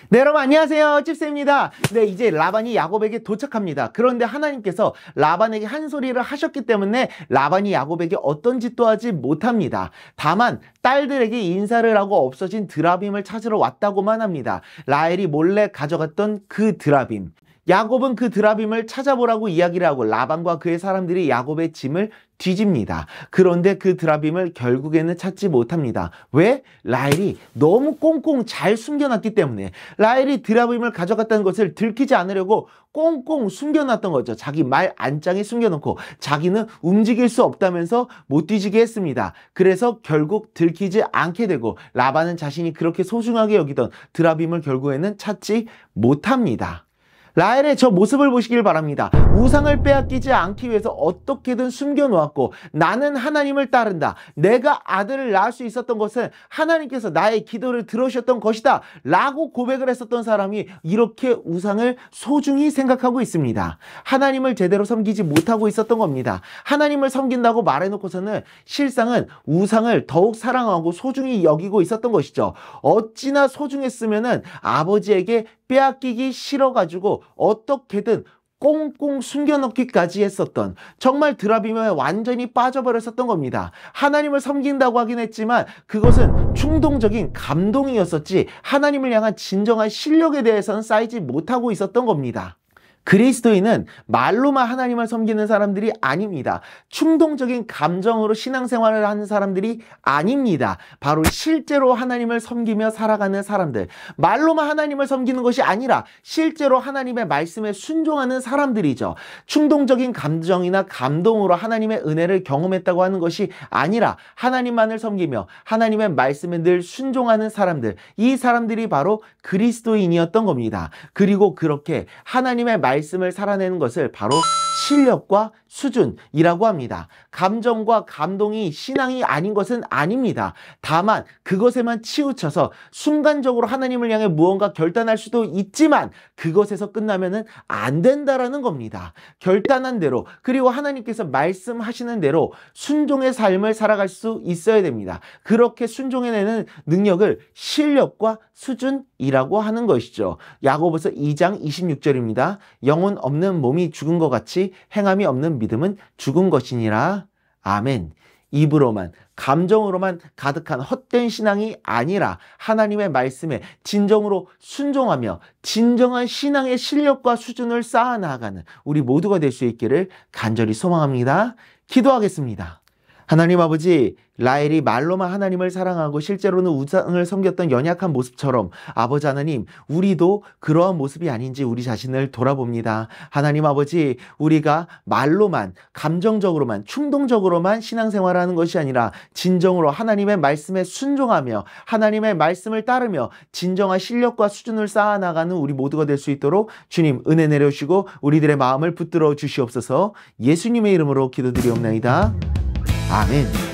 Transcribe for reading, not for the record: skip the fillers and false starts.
네, 여러분 안녕하세요. 찝쌤입니다. 네, 이제 라반이 야곱에게 도착합니다. 그런데 하나님께서 라반에게 한 소리를 하셨기 때문에 라반이 야곱에게 어떤 짓도 하지 못합니다. 다만 딸들에게 인사를 하고 없어진 드라빔을 찾으러 왔다고만 합니다. 라헬이 몰래 가져갔던 그 드라빔. 야곱은 그 드라빔을 찾아보라고 이야기를 하고 라반과 그의 사람들이 야곱의 짐을 뒤집니다. 그런데 그 드라빔을 결국에는 찾지 못합니다. 왜? 라헬이 너무 꽁꽁 잘 숨겨놨기 때문에. 라헬이 드라빔을 가져갔다는 것을 들키지 않으려고 꽁꽁 숨겨놨던 거죠. 자기 말 안장에 숨겨놓고 자기는 움직일 수 없다면서 못 뒤지게 했습니다. 그래서 결국 들키지 않게 되고 라반은 자신이 그렇게 소중하게 여기던 드라빔을 결국에는 찾지 못합니다. 라헬의 저 모습을 보시길 바랍니다. 우상을 빼앗기지 않기 위해서 어떻게든 숨겨놓았고 나는 하나님을 따른다. 내가 아들을 낳을 수 있었던 것은 하나님께서 나의 기도를 들으셨던 것이다 라고 고백을 했었던 사람이 이렇게 우상을 소중히 생각하고 있습니다. 하나님을 제대로 섬기지 못하고 있었던 겁니다. 하나님을 섬긴다고 말해놓고서는 실상은 우상을 더욱 사랑하고 소중히 여기고 있었던 것이죠. 어찌나 소중했으면은 아버지에게 빼앗기기 싫어가지고 어떻게든 꽁꽁 숨겨놓기까지 했었던, 정말 드라빔에 완전히 빠져버렸었던 겁니다. 하나님을 섬긴다고 하긴 했지만 그것은 충동적인 감동이었었지 하나님을 향한 진정한 실력에 대해서는 쌓이지 못하고 있었던 겁니다. 그리스도인은 말로만 하나님을 섬기는 사람들이 아닙니다. 충동적인 감정으로 신앙생활을 하는 사람들이 아닙니다. 바로 실제로 하나님을 섬기며 살아가는 사람들. 말로만 하나님을 섬기는 것이 아니라 실제로 하나님의 말씀에 순종하는 사람들이죠. 충동적인 감정이나 감동으로 하나님의 은혜를 경험했다고 하는 것이 아니라 하나님만을 섬기며 하나님의 말씀에 늘 순종하는 사람들. 이 사람들이 바로 그리스도인이었던 겁니다. 그리고 그렇게 하나님의 말씀을 살아내는 것을 바로 실력과 수준이라고 합니다. 감정과 감동이 신앙이 아닌 것은 아닙니다. 다만 그것에만 치우쳐서 순간적으로 하나님을 향해 무언가 결단할 수도 있지만 그것에서 끝나면은 안 된다라는 겁니다. 결단한 대로, 그리고 하나님께서 말씀하시는 대로 순종의 삶을 살아갈 수 있어야 됩니다. 그렇게 순종해내는 능력을 실력과 수준이라고 하는 것이죠. 야고보서 2장 26절입니다. 영혼 없는 몸이 죽은 것 같이 행함이 없는 믿음은 죽은 것이니라. 아멘. 입으로만, 감정으로만 가득한 헛된 신앙이 아니라 하나님의 말씀에 진정으로 순종하며 진정한 신앙의 실력과 수준을 쌓아나가는 우리 모두가 될 수 있기를 간절히 소망합니다. 기도하겠습니다. 하나님 아버지, 라헬이 말로만 하나님을 사랑하고 실제로는 우상을 섬겼던 연약한 모습처럼 아버지 하나님, 우리도 그러한 모습이 아닌지 우리 자신을 돌아봅니다. 하나님 아버지, 우리가 말로만, 감정적으로만, 충동적으로만 신앙생활을 하는 것이 아니라 진정으로 하나님의 말씀에 순종하며 하나님의 말씀을 따르며 진정한 실력과 수준을 쌓아나가는 우리 모두가 될 수 있도록 주님 은혜 내려주시고 우리들의 마음을 붙들어 주시옵소서. 예수님의 이름으로 기도드리옵나이다. 아멘.